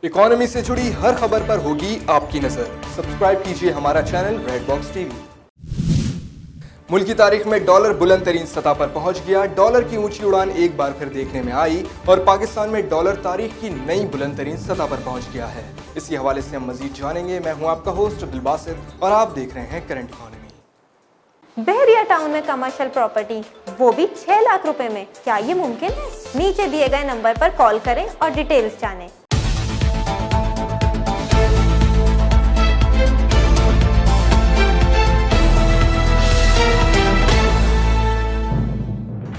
Economy से जुड़ी हर खबर पर होगी आपकी नजर। सब्सक्राइब कीजिए हमारा चैनल रेड बॉक्स टीवी। मुल्क की तारीख में डॉलर बुलंद तरीन सतह पर पहुंच गया। डॉलर की ऊंची उड़ान एक बार फिर देखने में आई और पाकिस्तान में डॉलर तारीख की नई बुलंद तरीन सतह पर पहुंच गया है। इसी हवाले से हम मजीद जानेंगे। मैं हूं आपका होस्ट अब्दुल बासित और आप देख रहे हैं करंट इकोनॉमी। बहरिया टाउन में कमर्शियल प्रॉपर्टी, वो भी 6 लाख रुपए में, क्या ये मुमकिन है? नीचे दिए गए नंबर पर कॉल करें और डिटेल्स जानें।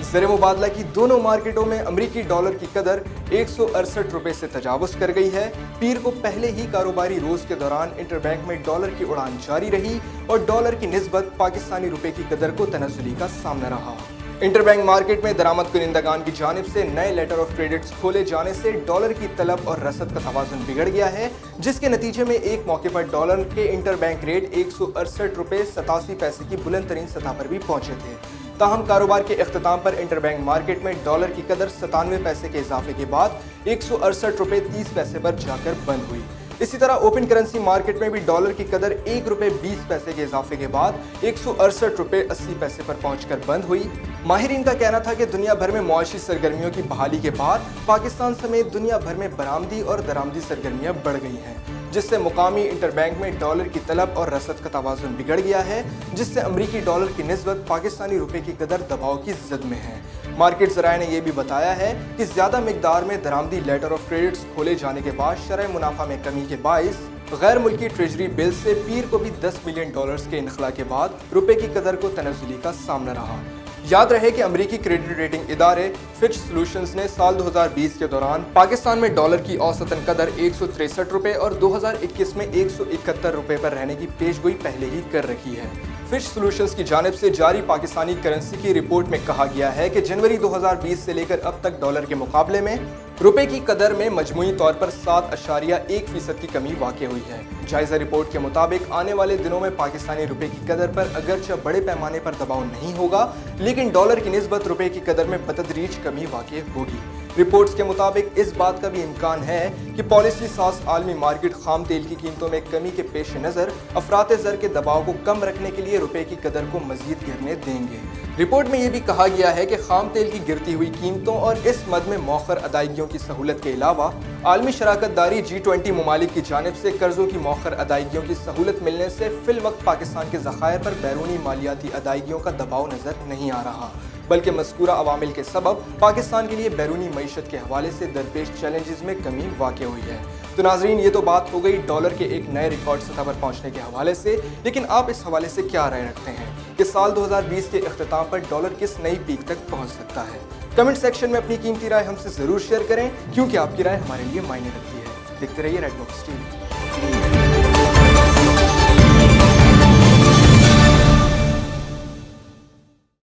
ज़र मुबादला की दोनों मार्केटों में अमरीकी डॉलर की कदर 168 रुपए से तजावुज कर गई है। पीर को पहले ही कारोबारी रोज के दौरान इंटरबैंक में डॉलर की उड़ान जारी रही और डॉलर की निस्बत पाकिस्तानी रुपए की कदर को तनज़्ज़ुली का सामना रहा। इंटरबैंक मार्केट में दरामद कुनिंदगान की जानिब से नए लेटर ऑफ क्रेडिट्स खोले जाने से डॉलर की तलब और रसद का तवाज़ुन बिगड़ गया है, जिसके नतीजे में एक मौके पर डॉलर के इंटरबैंक रेट 168 रुपए 87 पैसे की बुलंद तरीन सतह पर भी पहुंचे थे। ताहम कारोबार के इख्तिताम पर इंटरबैंक मार्केट में डॉलर की कदर 97 पैसे के इजाफे के बाद 168 रुपए 30 पैसे पर जाकर बंद हुई। इसी तरह ओपन करेंसी मार्केट में भी डॉलर की कदर 1 रुपए 20 पैसे के इजाफे के बाद 168 रुपए 80 पैसे पर पहुंचकर बंद हुई। माहिरीन का कहना था कि दुनिया भर में मुआशी सरगर्मियों की बहाली के बाद पाकिस्तान समेत दुनिया भर में बरामदी और दरामदी सरगर्मियां बढ़ गई हैं, जिससे मुकामी इंटरबैंक में डॉलर की तलब और रसद का तवाज़ुन बिगड़ गया है, जिससे अमरीकी डॉलर की निस्बत पाकिस्तानी रुपए की कदर दबाव की जद में है। मार्केट ज़राए ने यह भी बताया है कि ज़्यादा मिकदार में दरामदी लेटर ऑफ क्रेडिट्स खोले जाने के बाद शरह मुनाफा में कमी के बाइस गैर मुल्की ट्रेजरी बिल से पीर को भी 10 मिलियन डॉलर्स के इनखला के बाद रुपए की कदर को तनज़्ज़ुली का सामना रहा। याद रहे कि अमेरिकी क्रेडिट रेटिंग इदारे फिच सॉल्यूशंस ने साल 2020 के दौरान पाकिस्तान में डॉलर की औसतन कदर 163 रुपए और 2021 में 171 रुपए पर रहने की पेशगोई पहले ही कर रखी है। फिच सॉल्यूशंस की जानिब से जारी पाकिस्तानी करेंसी की रिपोर्ट में कहा गया है कि जनवरी 2020 से लेकर अब तक डॉलर के मुकाबले में रुपए की कदर में मजमूई तौर पर 7.1% की कमी वाक़ हुई है। जायजा रिपोर्ट के मुताबिक आने वाले दिनों में पाकिस्तानी रुपए की कदर पर अगरचे बड़े पैमाने पर दबाव नहीं होगा, लेकिन डॉलर की निस्बत रुपए की कदर में बतदरीज कमी वाक़ होगी। रिपोर्ट्स के मुताबिक इस बात का भी इम्कान है कि पॉलिसी साज आलमी मार्केट खाम तेल की कीमतों में कमी के पेश नज़र अफरात ज़र के दबाव को कम रखने के लिए रुपए की कदर को मजीद गिरने देंगे। रिपोर्ट में यह भी कहा गया है कि खाम तेल की गिरती हुई कीमतों और इस मद में मौखर अदायगियों की सहूलत के अलावा आलमी शराकतदारी G20 ममालिक की जानिब से कर्जों की मौखर अदायगियों की सहूलत मिलने से फिल वक्त पाकिस्तान के ज़खायर पर बैरूनी मालियाती अदायगियों का दबाव नजर नहीं आ रहा, बल्कि मज़कूरा अवामिल के सबब पाकिस्तान के लिए बैरूनी मईशत के हवाले से दरपेश चैलेंजेस में कमी वाक़ हुई है। तो नाजरीन, ये तो बात हो गई डॉलर के एक नए रिकॉर्ड सतह पर पहुंचने के हवाले से, लेकिन आप इस हवाले से क्या राय रखते हैं कि साल 2020 के इख्तिताम पर डॉलर किस नई पीक तक पहुंच सकता है? कमेंट सेक्शन में अपनी कीमती राय हमसे ज़रूर शेयर करें, क्योंकि आपकी राय हमारे लिए मायने रखती है। देखते रहिए रेड बॉक्स टीवी।